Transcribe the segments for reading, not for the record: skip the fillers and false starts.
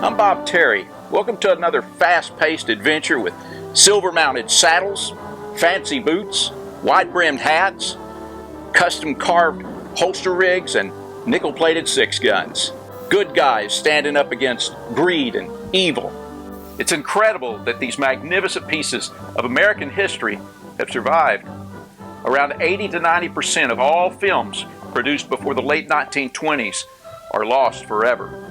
I'm Bob Terry. Welcome to another fast-paced adventure with silver-mounted saddles, fancy boots, wide-brimmed hats, custom-carved holster rigs, and nickel-plated six-guns. Good guys standing up against greed and evil. It's incredible that these magnificent pieces of American history have survived. Around 80 to 90% of all films produced before the late 1920s are lost forever.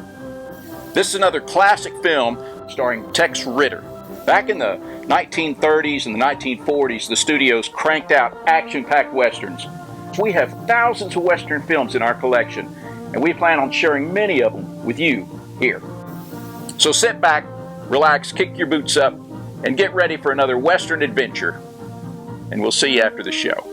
This is another classic film starring Tex Ritter. Back in the 1930s and the 1940s, the studios cranked out action-packed westerns. We have thousands of western films in our collection, and we plan on sharing many of them with you here. So sit back, relax, kick your boots up, and get ready for another western adventure. And we'll see you after the show.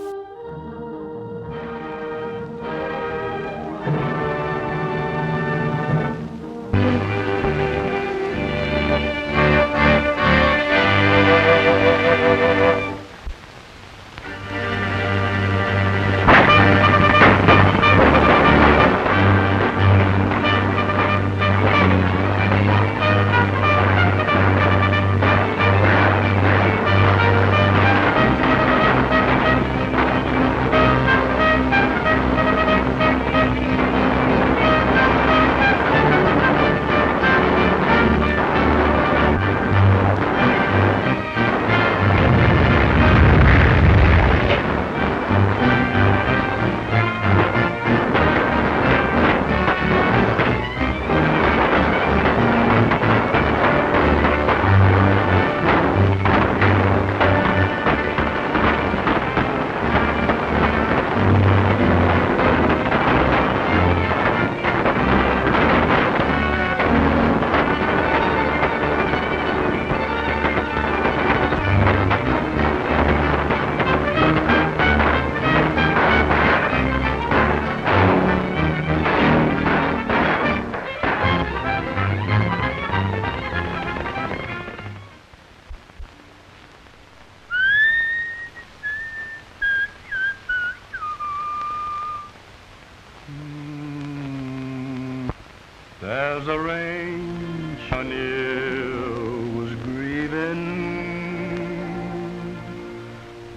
There's a range I knew was grieving,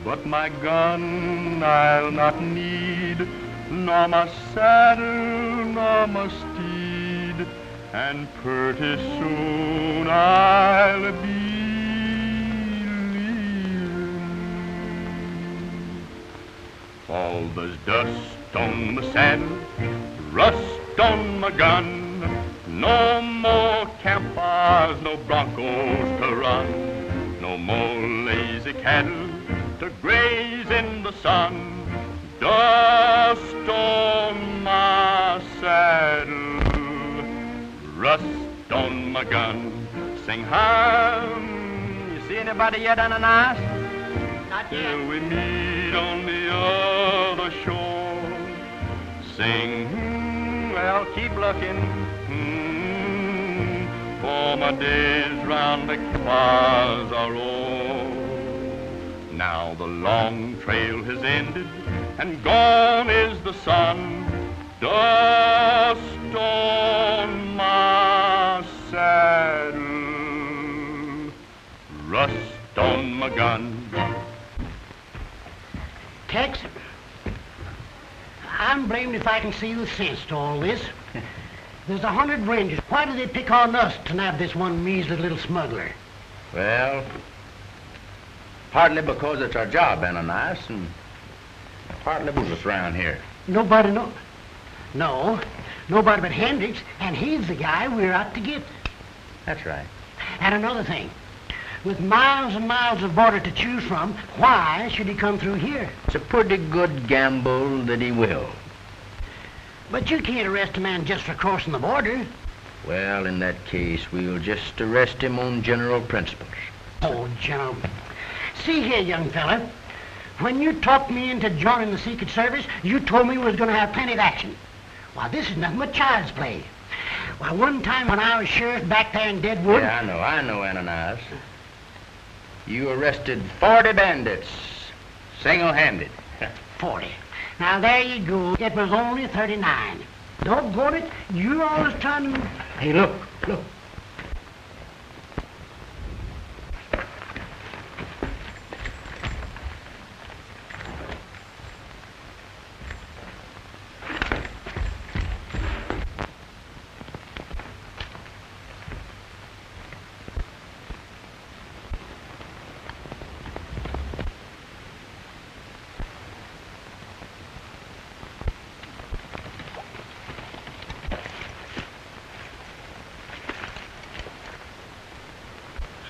but my gun I'll not need, nor my saddle, nor my steed, and pretty soon I'll be leaving. All there's dust on my saddle, rust on my gun, no more campfires, no broncos to run, no more lazy cattle to graze in the sun. Dust on my saddle, rust on my gun. Sing hum, you see anybody yet, Ananias? Not yet. Till we meet on the other shore. Sing, well, keep looking. For my days round the campfires are o'er. Now the long trail has ended, and gone is the sun. Dust on my saddle, rust on my gun. Tex, I'm blamed if I can see the sense to all this. There's 100 rangers. Why do they pick on us to nab this one measly little smuggler? Well, partly because it's our job, Ananias, and partly moves us around here. Nobody knows. No, nobody but Hendricks, and he's the guy we're out to get. That's right. And another thing, with miles and miles of border to choose from, why should he come through here? It's a pretty good gamble that he will. But you can't arrest a man just for crossing the border. Well, in that case, we'll just arrest him on general principles. Oh, General. See here, young fella. When you talked me into joining the Secret Service, you told me we was going to have plenty of action. Why, this is nothing but child's play. Why, one time when I was sheriff back there in Deadwood... Yeah, I know, Ananias. You arrested 40 bandits, single-handed. 40. Now, there you go. It was only 39. Doggone it, you always trying to... Hey, look.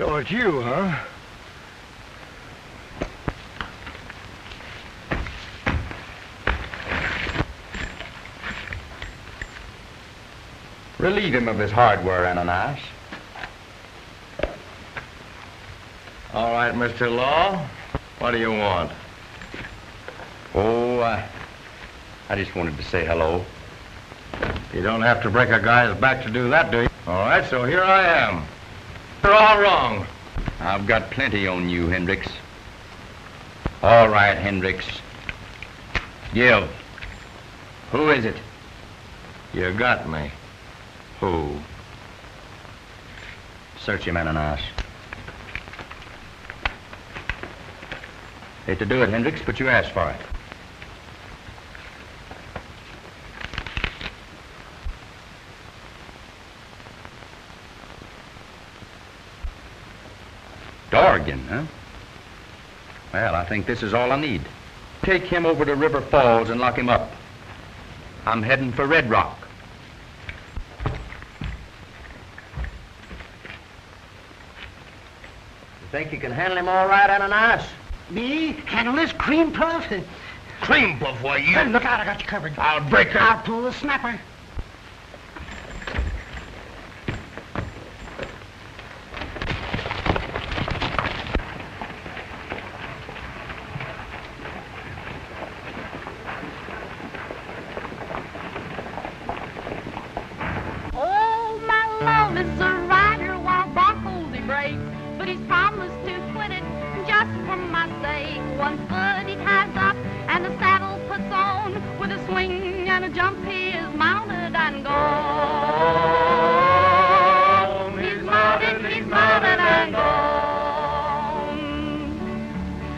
So it's you, huh? Relieve him of his hardware, Ananias. All right, Mr. Law. What do you want? Oh, I just wanted to say hello. You don't have to break a guy's back to do that, do you? All right, so here I am. You're all wrong. I've got plenty on you, Hendricks. All right, Hendricks. Give. Who is it? You got me. Who? Search him, Ananias. Hate to do it, Hendricks, but you asked for it. Dorgan, huh? Well, I think this is all I need. Take him over to River Falls and lock him up. I'm heading for Red Rock. You think you can handle him all right, Ananias? Me? Handle this cream puff? Cream puff, why, you... Hey, look out, I got you covered. I'll break her. I'll pull the snapper. Oh, my love is a rider while Broncos he breaks, but he's promised to quit it just for my sake. One foot he ties up and the saddle puts on, with a swing and a jump he is mounted and gone. He's mounted and gone.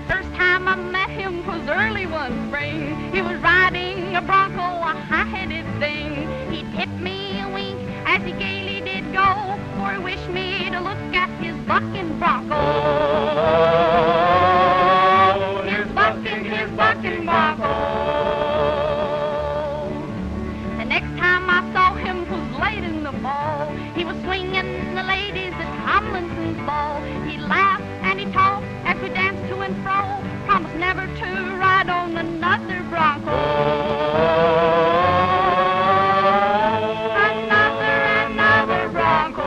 First time I met him was early one spring. He was riding a bronco, a high-headed thing. He'd hit me a wink as he gaily did go, for he wished me to look at his bucking bronco. His bucking bronco. The next time I saw him was late in the fall. He was swinging the ladies at Tomlinson's ball. He laughed and he talked as we danced to and fro, promised never to ride on another bronco. Another bronco.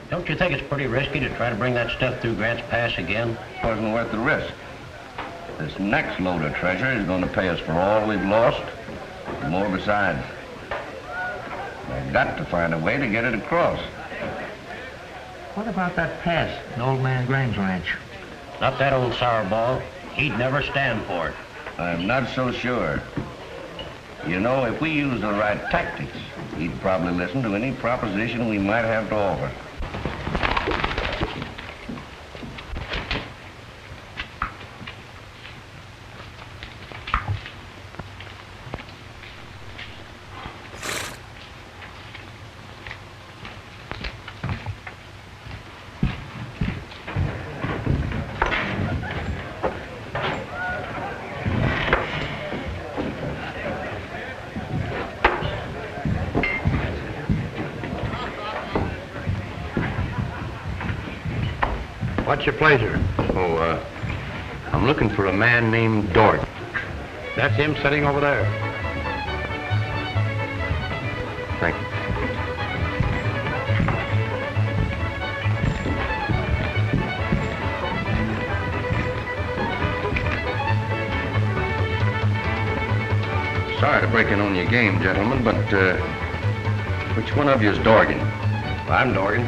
Don't you think it's pretty risky to try to bring that stuff through Grant's Pass again? Wasn't worth the risk. This next load of treasure is going to pay us for all we've lost, and more besides. I've got to find a way to get it across. What about that pass in Old Man Graham's ranch? Not that old sourball. He'd never stand for it. I'm not so sure. You know, if we use the right tactics, he'd probably listen to any proposition we might have to offer. What's your pleasure? Oh, I'm looking for a man named Dorgan. That's him sitting over there. Thank you. Sorry to break in on your game, gentlemen, but which one of you is Dorgan? I'm Dorgan.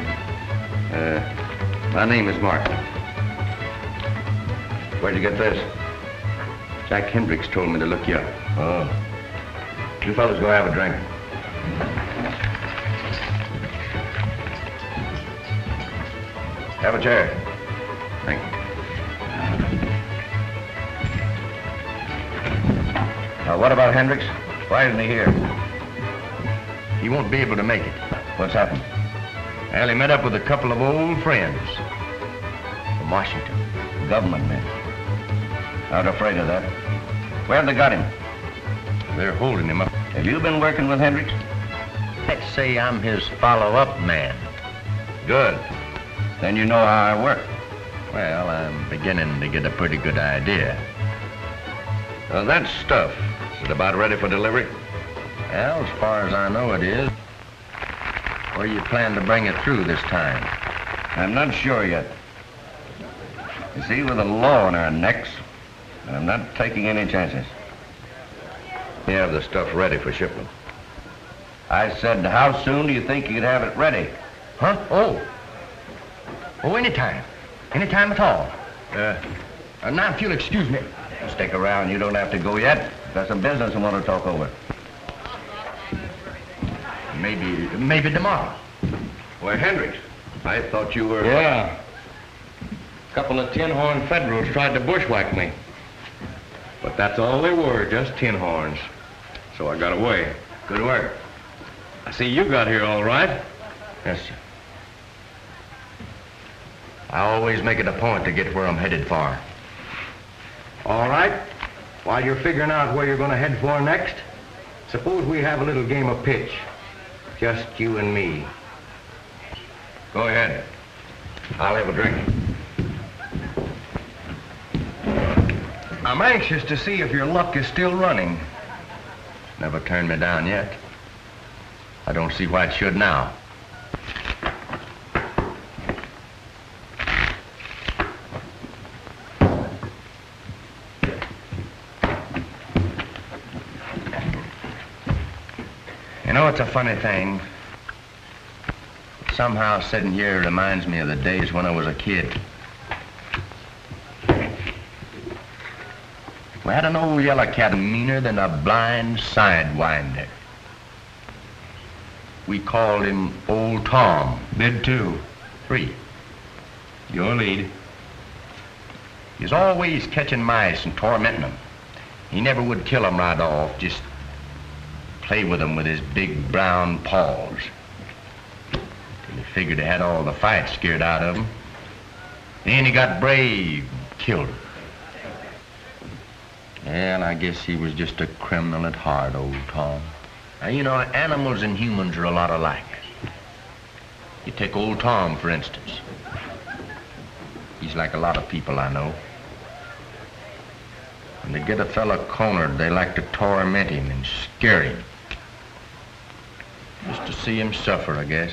My name is Martin. Where'd you get this? Jack Hendricks told me to look you up. Oh. You fellas go have a drink. Have a chair. Thank you. Now, what about Hendricks? Why isn't he here? He won't be able to make it. What's happened? Well, he met up with a couple of old friends from Washington. Government men. Not afraid of that. Where'd they got him? They're holding him up. Have you been working with Hendricks? Let's say I'm his follow-up man. Good. Then you know how I work. Well, I'm beginning to get a pretty good idea. Well, that stuff, is it about ready for delivery? Well, as far as I know, it is. Where you plan to bring it through this time? I'm not sure yet. You see, with the law on our necks, I'm not taking any chances. You have the stuff ready for shipment. I said, how soon do you think you could have it ready? Huh? Oh, anytime. Anytime at all. Now, if you'll excuse me. Stick around. You don't have to go yet. Got some business I want to talk over. Maybe tomorrow. Why, Hendricks, I thought you were... Yeah. A couple of tin horn Federals tried to bushwhack me. But that's all they were, just tin horns. So I got away. Good work. I see you got here all right. Yes, sir. I always make it a point to get where I'm headed for. All right. While you're figuring out where you're going to head for next, suppose we have a little game of pitch. Just you and me. Go ahead. I'll have a drink. I'm anxious to see if your luck is still running. Never turned me down yet. I don't see why it should now. You know, it's a funny thing. Somehow sitting here reminds me of the days when I was a kid. We had an old yellow cat meaner than a blind sidewinder. We called him Old Tom. Bid 2. 3. Your lead. He was always catching mice and tormenting them. He never would kill them right off, just play with them with his big brown paws. Till he figured he had all the fight scared out of him. Then he got brave and killed him. Well, I guess he was just a criminal at heart, Old Tom. Now, you know, animals and humans are a lot alike. You take Old Tom, for instance. He's like a lot of people I know. When they get a fella cornered, they like to torment him and scare him. Just to see him suffer, I guess.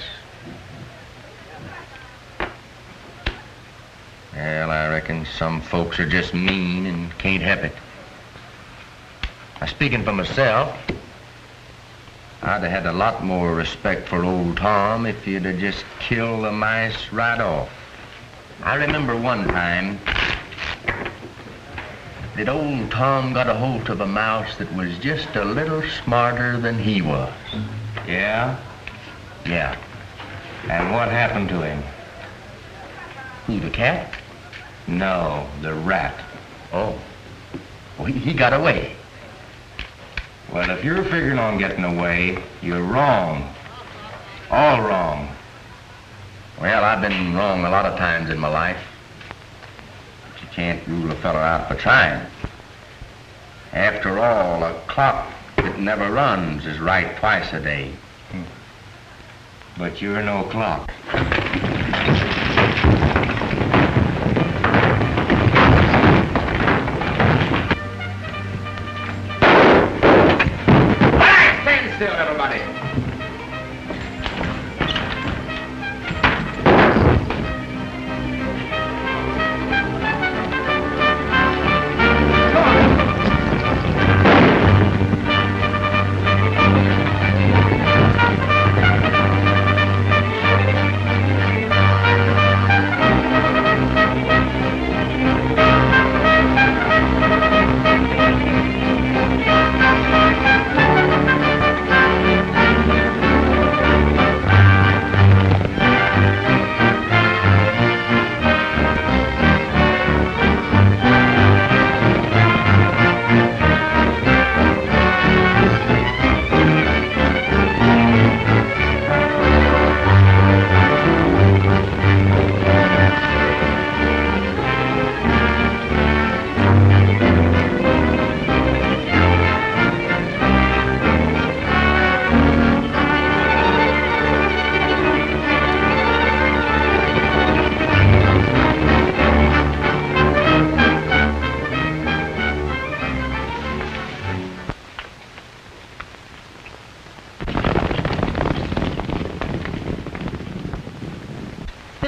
Well, I reckon some folks are just mean and can't help it. Now, speaking for myself, I'd have had a lot more respect for Old Tom if he'd have just killed the mice right off. I remember one time that Old Tom got a hold of a mouse that was just a little smarter than he was. Yeah? Yeah. And what happened to him? Who, the cat? No, the rat. Oh. Well, he got away. Well, if you're figuring on getting away, you're wrong. All wrong. Well, I've been wrong a lot of times in my life. But you can't rule a fella out for trying. After all, a clock that never runs is right twice a day. But you're no clock. Stand still, everybody.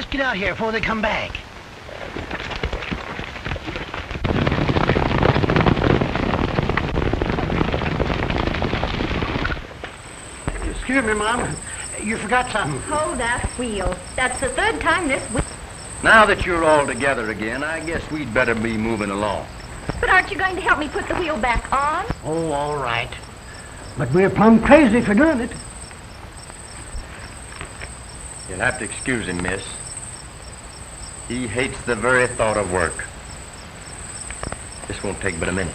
let's get out here before they come back. Excuse me, Mom. You forgot something. Oh, that wheel. That's the third time this week. Now that you're all together again, I guess we'd better be moving along. But aren't you going to help me put the wheel back on? Oh, all right. But we're plumb crazy for doing it. You'll have to excuse him, miss. He hates the very thought of work. This won't take but a minute.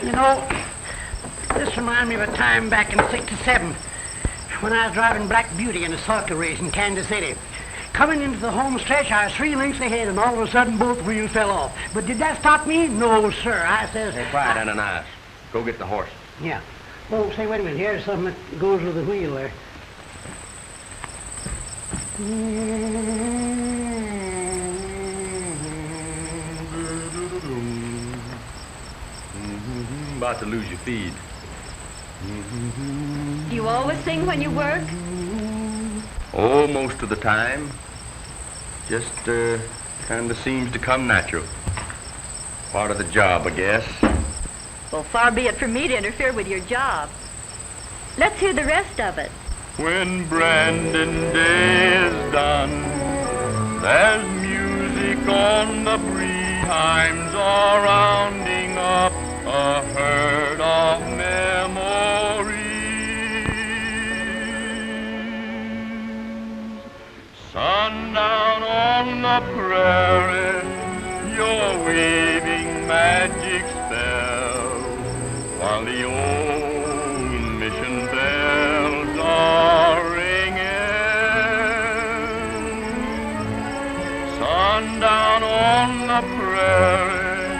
You know, this reminds me of a time back in '67 when I was driving Black Beauty in a soccer race in Kansas City. Coming into the home stretch, I was 3 lengths ahead, and all of a sudden both wheels fell off. But did that stop me? No, sir. I says... Hey, quiet, Ananias. Go get the horse. Yeah. Oh, say, wait a minute. Here's something that goes with the wheel there. About to lose your feed. Do you always sing when you work? Oh, most of the time. Just, kind of seems to come natural. Part of the job, I guess. Well, far be it from me to interfere with your job. Let's hear the rest of it. When Brandon Day is done, there's music on the breeze. Times are rounding up a herd of memories. Sundown on the prairie, you're waving magic spell, while the old mission bells are ringing. Sundown on the prairie,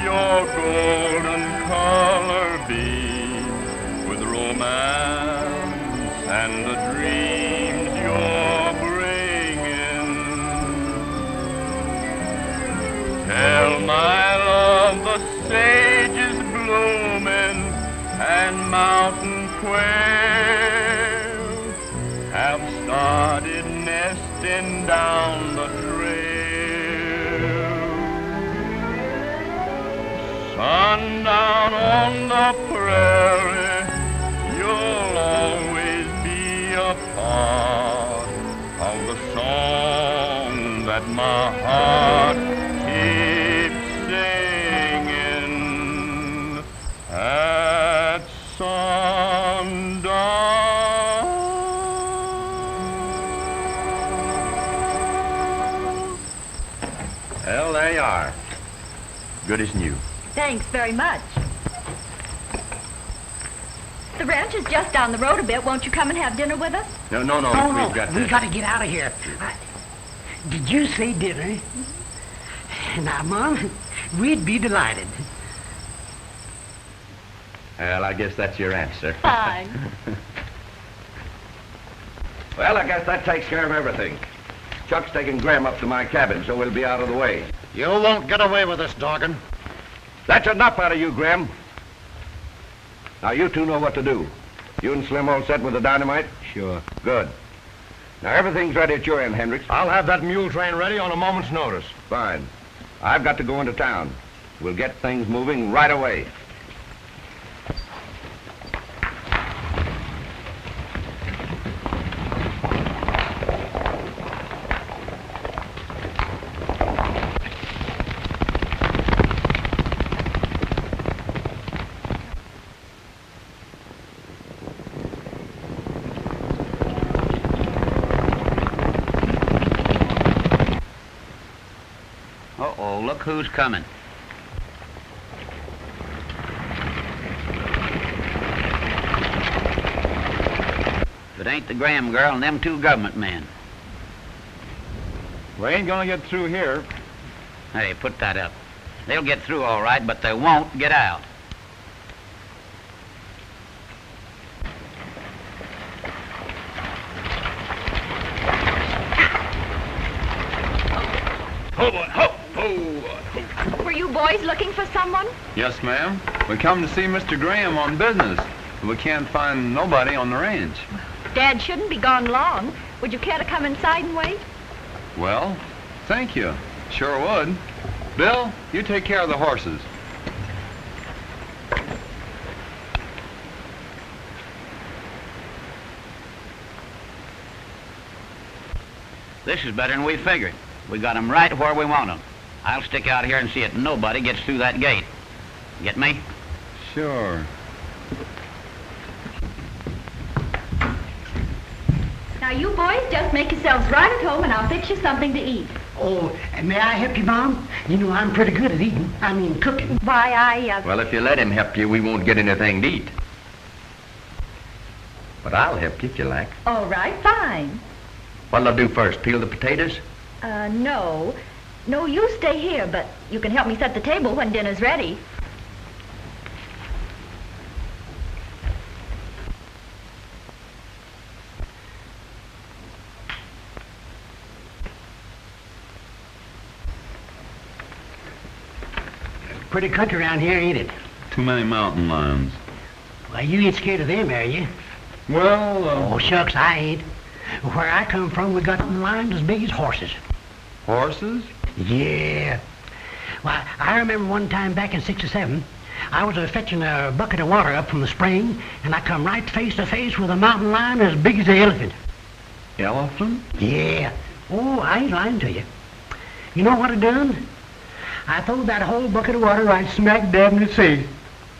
your golden color beams with romance and the dreams you're bringing. Tell my love the sage is blooming and mountain quail have started nesting down the trail. Sundown on the prairie, you'll always be a part of the song that my heart keeps singing at sundown. Well, there you are. Good as new. Thanks very much. The ranch is just down the road a bit. Won't you come and have dinner with us? No, we've got we got to get out of here. Did you say dinner? Now, Mom, we'd be delighted. Well, I guess that's your answer. Fine. Well, I guess that takes care of everything. Chuck's taking Graham up to my cabin, so we'll be out of the way. You won't get away with this, Dorgan. That's enough out of you, Graham. Now, you two know what to do. You and Slim all set with the dynamite? Sure. Good. Now, everything's ready at your end, Hendricks. I'll have that mule train ready on a moment's notice. Fine. I've got to go into town. We'll get things moving right away. Uh-oh, look who's coming. If it ain't the Graham girl and them 2 government men. We ain't gonna get through here. Hey, put that up. They'll get through all right, but they won't get out. Ho, boy, ho, ho, ho. Were you boys looking for someone? Yes, ma'am. We come to see Mr. Graham on business. We can't find nobody on the range. Dad shouldn't be gone long. Would you care to come inside and wait? Well, thank you. Sure would. Bill, you take care of the horses. This is better than we figured. We got 'em right where we want 'em. I'll stick out here and see that nobody gets through that gate. Get me? Sure. Now, you boys just make yourselves right at home and I'll fix you something to eat. Oh, may I help you, Mom? You know I'm pretty good at eating. I mean, cooking. Why, Well, if you let him help you, we won't get anything to eat. But I'll help you if you like. All right, fine. What'll I do first, peel the potatoes? No. No, you stay here, but you can help me set the table when dinner's ready. Pretty country around here, ain't it? Too many mountain lions. Well, you ain't scared of them, are you? Well, Oh, shucks, I ain't. Where I come from, we got lions as big as horses. horses? Yeah. Well, I remember one time back in '67, I was fetching a bucket of water up from the spring, and I come right face to face with a mountain lion as big as an elephant. Elephant? Yeah. Oh, I ain't lying to you. You know what I done? I throwed that whole bucket of water right smack dab in his face.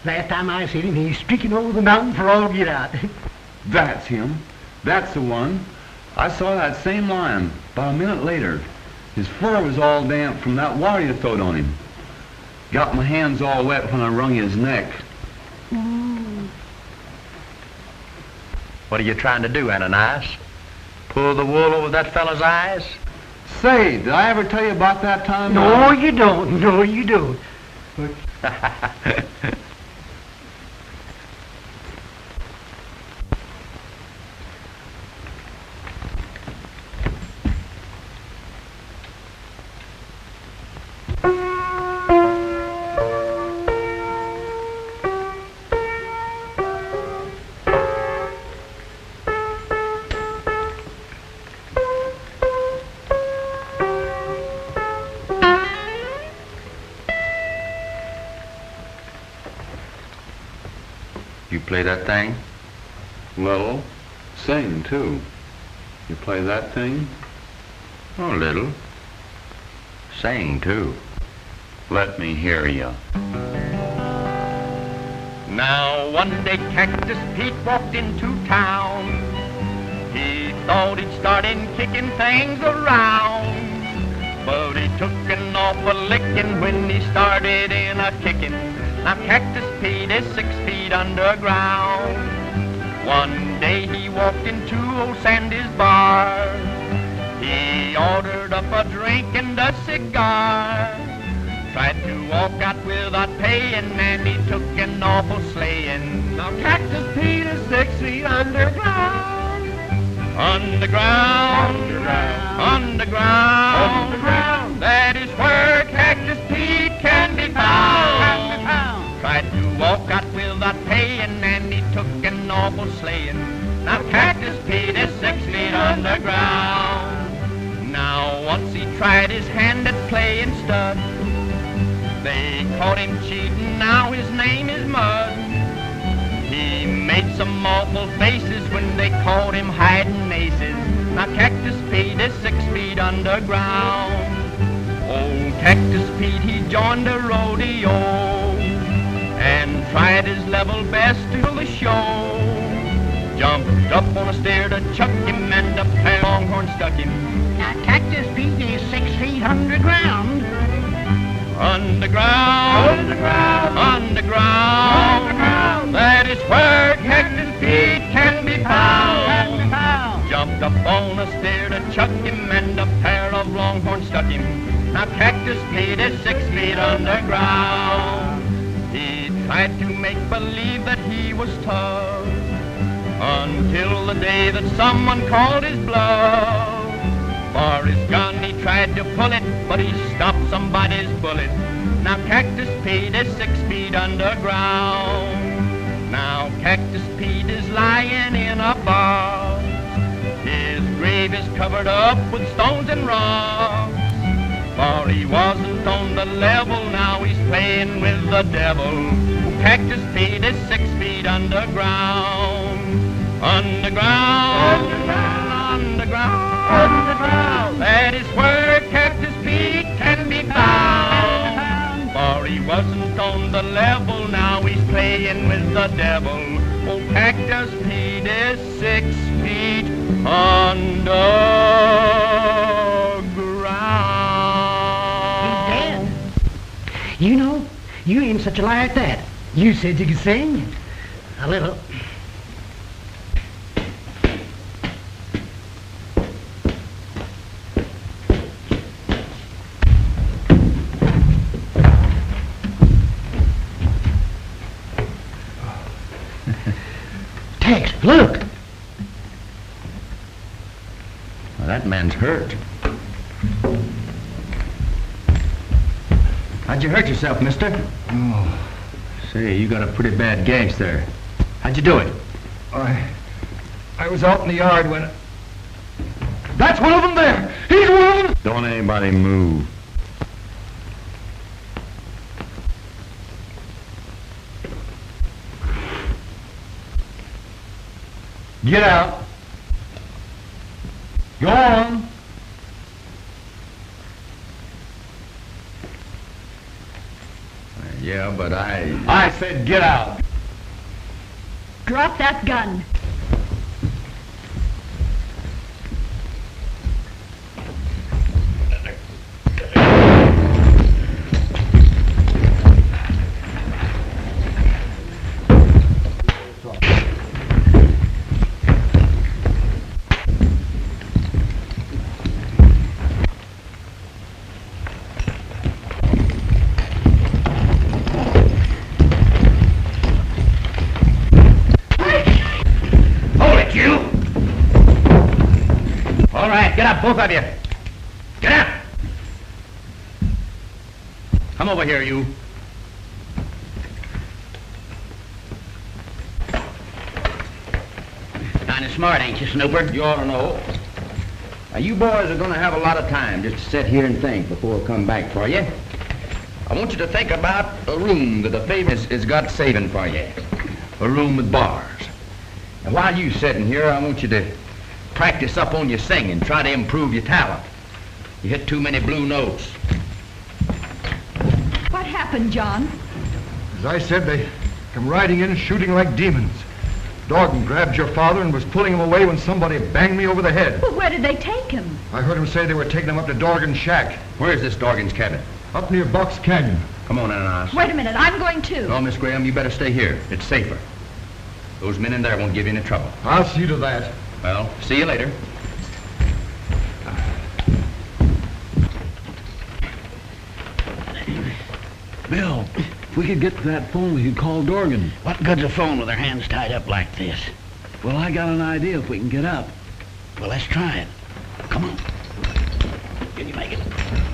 Last time I seen him, he's streaking over the mountain for all get out. That's him. That's the one. I saw that same lion about a minute later. His fur was all damp from that water you throwed on him. Got my hands all wet when I wrung his neck. What are you trying to do, Ananias? Pull the wool over that fella's eyes? Say, did I ever tell you about that time? No, you don't. No, you don't. You play that thing? Little. Sing, too. You play that thing? Oh, little. Sing, too. Let me hear you. Now one day Cactus Pete walked into town. He thought he'd start in kicking things around, but he took an awful licking when he started in a kicking. Now Cactus Pete is 6 feet underground. One day he walked into old Sandy's bar. He ordered up a drink and a cigar. Tried to walk out without paying, and he took an awful slaying. Now Cactus Pete is 6 feet underground. Underground, underground, underground, underground. That is where Cactus Pete can be found. Tried to walk out without paying, and he took an awful slaying. Now Cactus Pete is 6 feet underground. Now once he tried his hand at playing stud. They caught him cheating, now his name is Mud. He made some awful faces when they caught him hiding aces. Now Cactus Pete is 6 feet underground. Old Cactus Pete, he joined a rodeo and tried his level best to the show. Jumped up on a stair to chuck him, and a pair of longhorns stuck him. Now Cactus Pete is 6 feet underground. Underground, underground, underground, underground. That is where Cactus Pete can be found. Jumped up on a stair to chuck him, and a pair of longhorns stuck him. Now Cactus Pete is 6 feet underground. He tried to make believe that he was tough, until the day that someone called his bluff. For his gun he tried to pull it, but he stopped somebody's bullet. Now Cactus Pete is 6 feet underground. Now Cactus Pete is lying in a bar. grave is covered up with stones and rocks. For he wasn't on the level, now he's playing with the devil, who packed his feet is 6 feet underground. Underground, underground, underground. That is where Cactus Pete can be found. For he wasn't on the level, now he's playing with the devil. Oh, Cactus Pete is 6 feet underground. He's dead. You know, you ain't such a liar at that. You said you could sing. A little. Tex, look. Well, that man's hurt. How'd you hurt yourself, mister? Oh, Say, you got a pretty bad gash there. How'd you do it? I was out in the yard when... That's one of them there! He's one of them! Don't anybody move. Get out. Go on. Yeah, but I said get out. Drop that gun. Get up, both of you. Get up! Come over here, you. Kind of smart, ain't you, Snooper? You ought to know. Now, you boys are going to have a lot of time just to sit here and think before I come back for you. I want you to think about a room that the famous has got saving for you. A room with bars. And while you sitting here, I want you to practice up on your singing. Try to improve your talent. You hit too many blue notes. What happened, John? As I said, they come riding in shooting like demons. Dorgan grabbed your father and was pulling him away when somebody banged me over the head. Well, where did they take him? I heard him say they were taking him up to Dorgan's shack. Where's this Dorgan's cabin? Up near Box Canyon. Come on, Ananias. Wait a minute, I'm going too. No, Miss Graham, you better stay here. It's safer. Those men in there won't give you any trouble. I'll see to that. Well, see you later. Bill, if we could get to that phone, we could call Dorgan. What good's a phone with their hands tied up like this? Well, I got an idea if we can get up. Well, let's try it. Come on. Can you make it?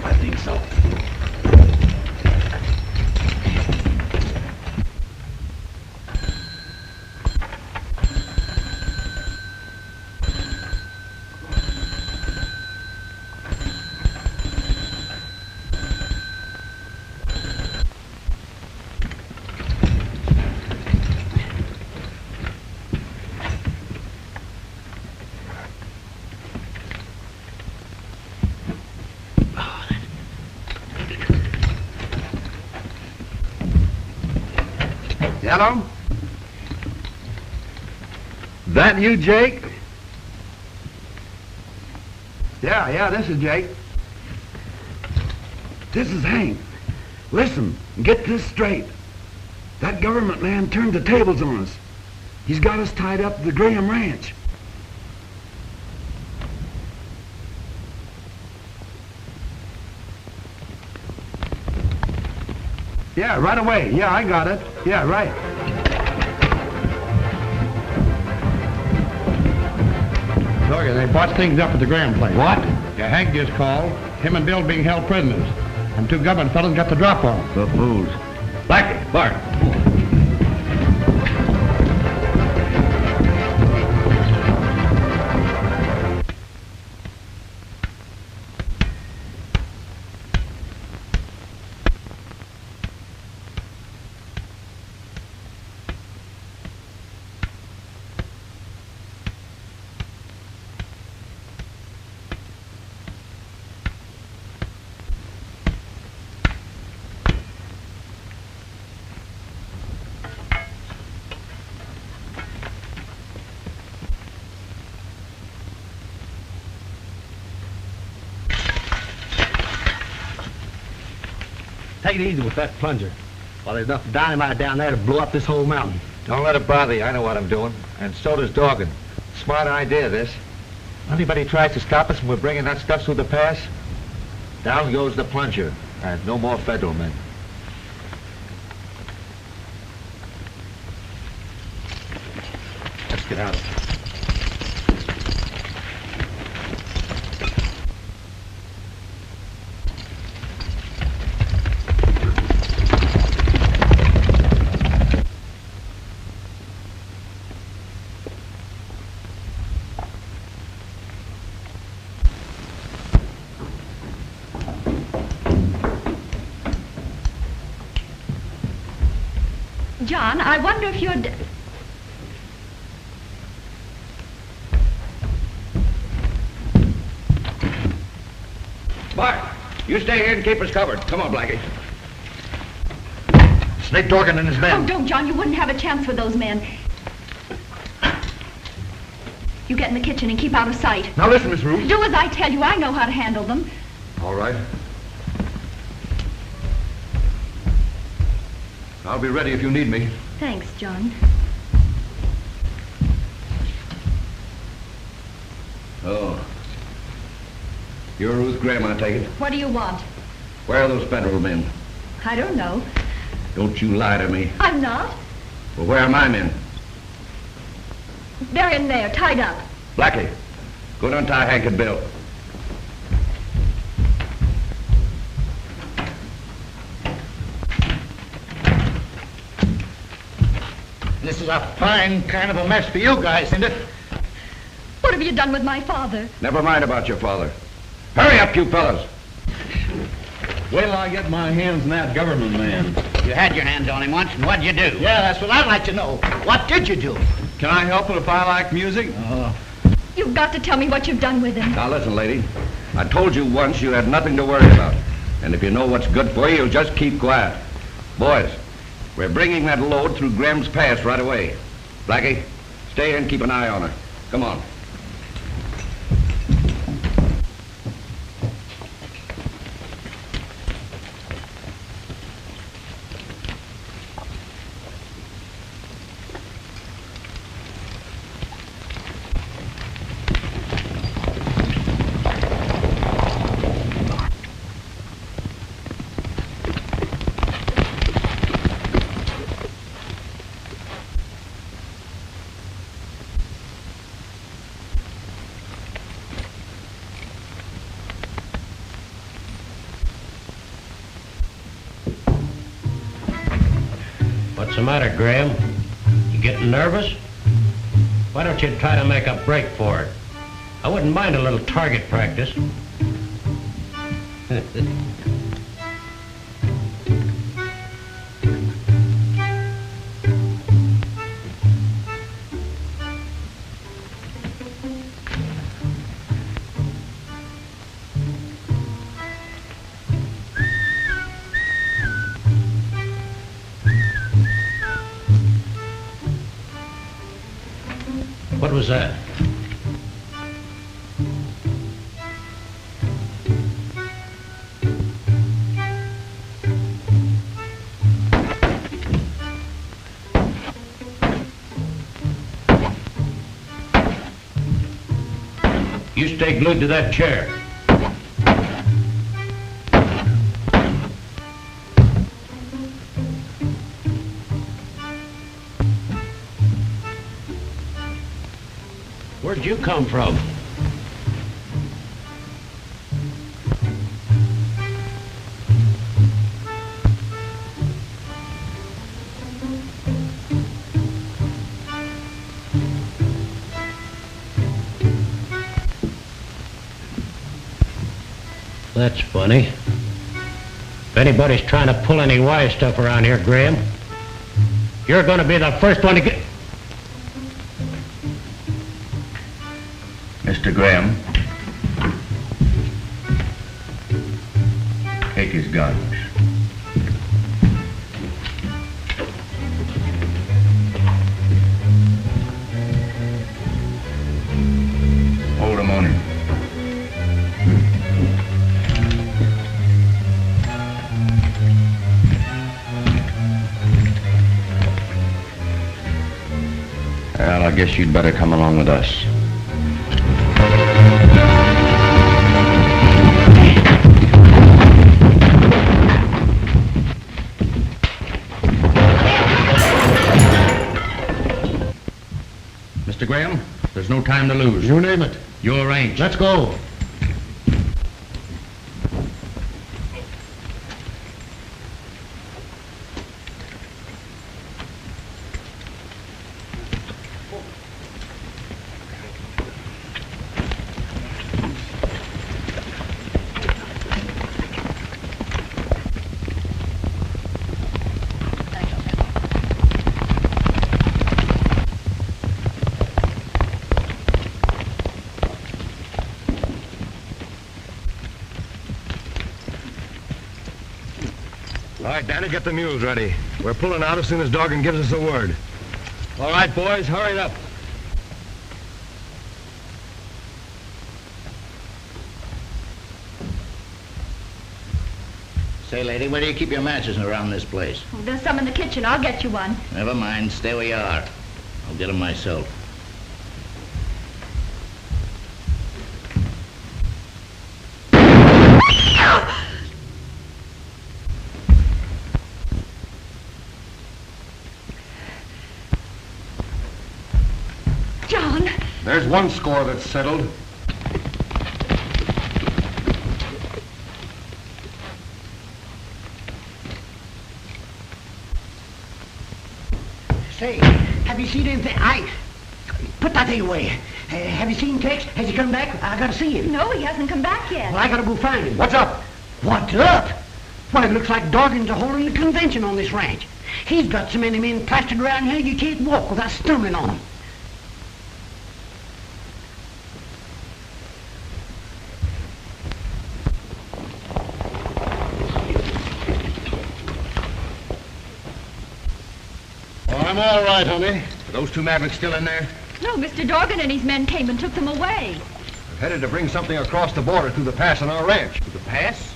I think so. Hello? That you, Jake? Yeah, this is Jake. This is Hank. Listen, get this straight. That government man turned the tables on us. He's got us tied up at the Graham Ranch. Yeah, right away. Yeah, I got it. Yeah, right. Dorgan, they bought things up at the Graham place. What? Yeah, Hank just called. Him and Bill being held prisoners. And 2 government fellas got the drop on them. The fools. Blackie, Bart. take it easy with that plunger. Well, there's enough dynamite down there to blow up this whole mountain. Don't let it bother you. I know what I'm doing. And so does Dorgan. Smart idea, this. Anybody tries to stop us when we're bringing that stuff through the pass, down goes the plunger. And no more federal men. Let's get out of here. John, I wonder if you'd... Bart, you stay here and keep us covered. Come on, Blackie. Snake Dorgan and his men. Oh, don't, John. You wouldn't have a chance with those men. You get in the kitchen and keep out of sight. Now listen, Miss Ruth. Do as I tell you. I know how to handle them. All right. I'll be ready if you need me. Thanks, John. Oh. You're Ruth Graham, I take it. What do you want? Where are those federal men? I don't know. Don't you lie to me. I'm not. Well, where are my men? They're in there, tied up. Blackie, go and untie Hank and Bill. This is a fine kind of a mess for you guys, isn't it? What have you done with my father? Never mind about your father. Hurry up, you fellas. Wait till I get my hands on that government man. You had your hands on him once, and what'd you do? Yeah, that's what I'd like to know. What did you do? Can I help it if I like music? You've got to tell me what you've done with him. Now listen, lady. I told you once you had nothing to worry about. And if you know what's good for you, you'll just keep quiet. Boys, we're bringing that load through Graham's Pass right away. Blackie, stay here and keep an eye on her. Come on. What's the matter, Graham? You getting nervous? Why don't you try to make a break for it? I wouldn't mind a little target practice. What was that? You stay glued to that chair. Where'd you come from? That's funny. If anybody's trying to pull any wise stuff around here, Graham, you're going to be the first one to get... Mr. Graham, take his guns. Hold him on him. Well, I guess you'd better come along with us. Mr. Graham, there's no time to lose. You name it. You'll arrange. Let's go. All right, Danny, get the mules ready. We're pulling out as soon as Dorgan gives us a word. All right, boys, hurry up. Say, lady, where do you keep your matches around this place? Oh, there's some in the kitchen. I'll get you one. Never mind, stay where you are. I'll get them myself. John! There's one score that's settled. Say, have you seen anything? Put that thing away. Have you seen Tex? Has he come back? I gotta see him. No, he hasn't come back yet. Well, I gotta go find him. What's up? What's up? Well, it looks like Dorgan's a holding a convention on this ranch. He's got so many men plastered around here you can't walk without stumbling on them. I'm all right, honey. Are those two Mavericks still in there? No, Mr. Dorgan and his men came and took them away. We're headed to bring something across the border through the pass on our ranch. The pass?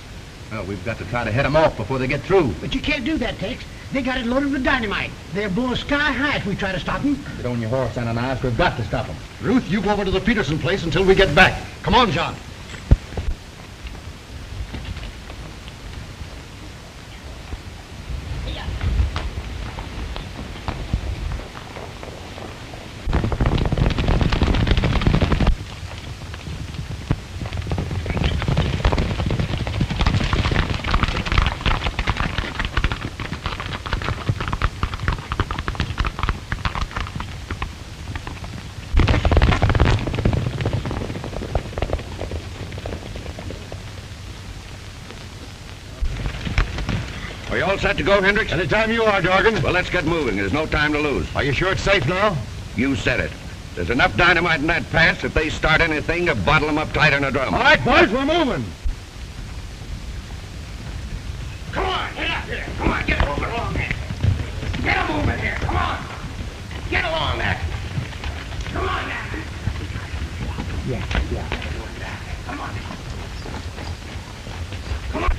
Well, we've got to try to head them off before they get through. But you can't do that, Tex. They got it loaded with dynamite. They'll blow sky high if we try to stop them. Get on your horse, Ananias. We've got to stop them. Ruth, you go over to the Peterson place until we get back. Come on, John. Are you all set to go, Hendricks? Anytime you are, Dorgan. Well, let's get moving. There's no time to lose. Are you sure it's safe now? You said it. There's enough dynamite in that pass. If they start anything, to bottle them up tight in a drum. All right, boys, we're moving. Come on, get up here. Come on, get moving along there. Get moving here. Come on. Get along there. Come on now. Yeah. Come on. Come on.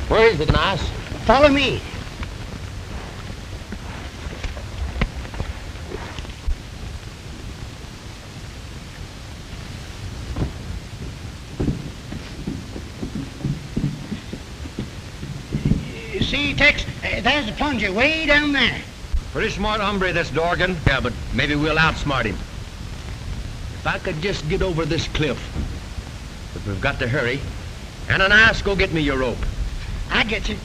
Where is it, Ananias? Follow me. See, Tex, there's the plunger way down there. Pretty smart hombre, this Dorgan. Yeah, but maybe we'll outsmart him. If I could just get over this cliff. But we've got to hurry. Ananias, go get me your rope. I get you.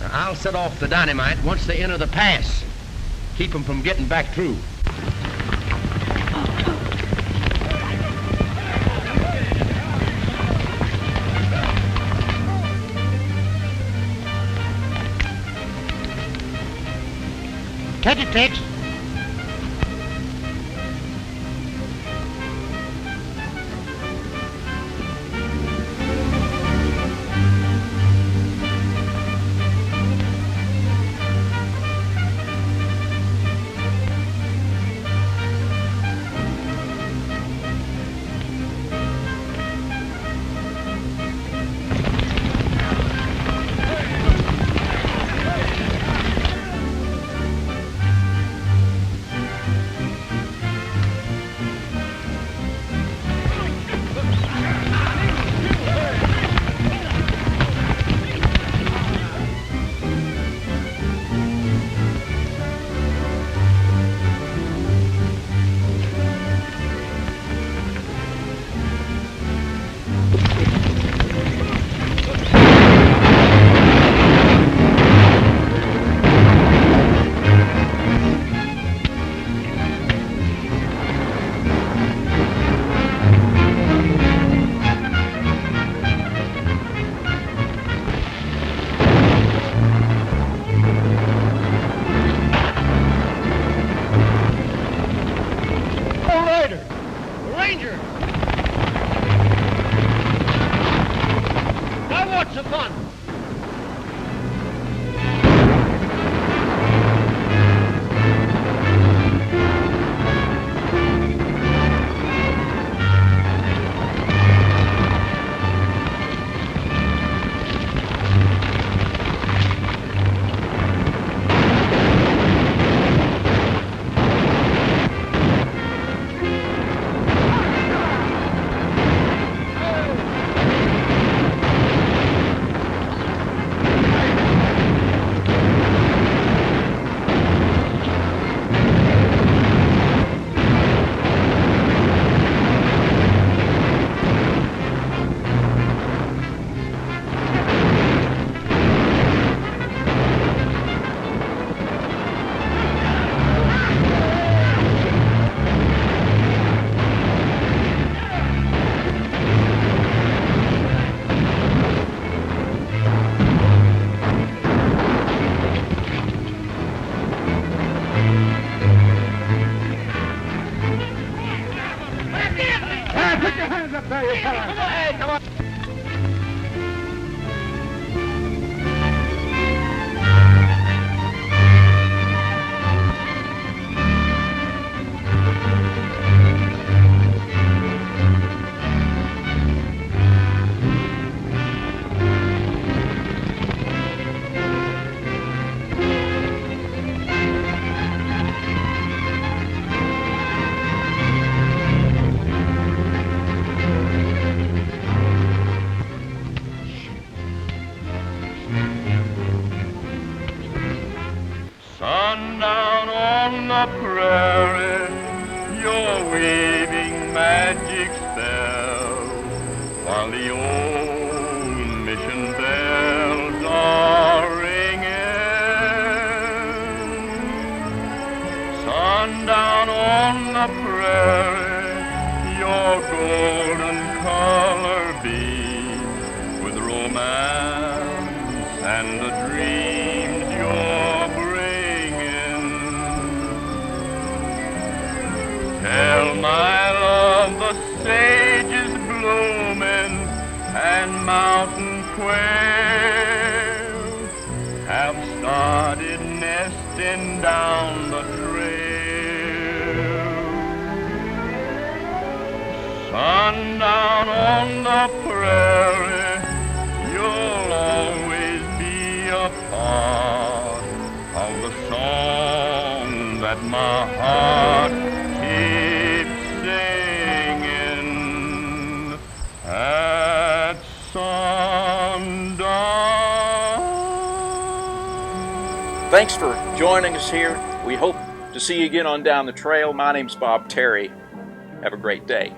Now, I'll set off the dynamite once they enter the pass. Keep them from getting back through. Catch it, Tex. Sundown on the prairie, you're waving magic spell, while the old mission bells are ringing. Sundown on the prairie, your golden color beams with romance and the dreams you're bringing. Tell my love the sage is blooming and mountain quail have started nesting down the trail. Sundown on the prairie, you'll always be a part of the song that my heart keeps singing at sundown. Thanks for joining us here. We hope to see you again on Down the Trail. My name's Bob Terry. Have a great day.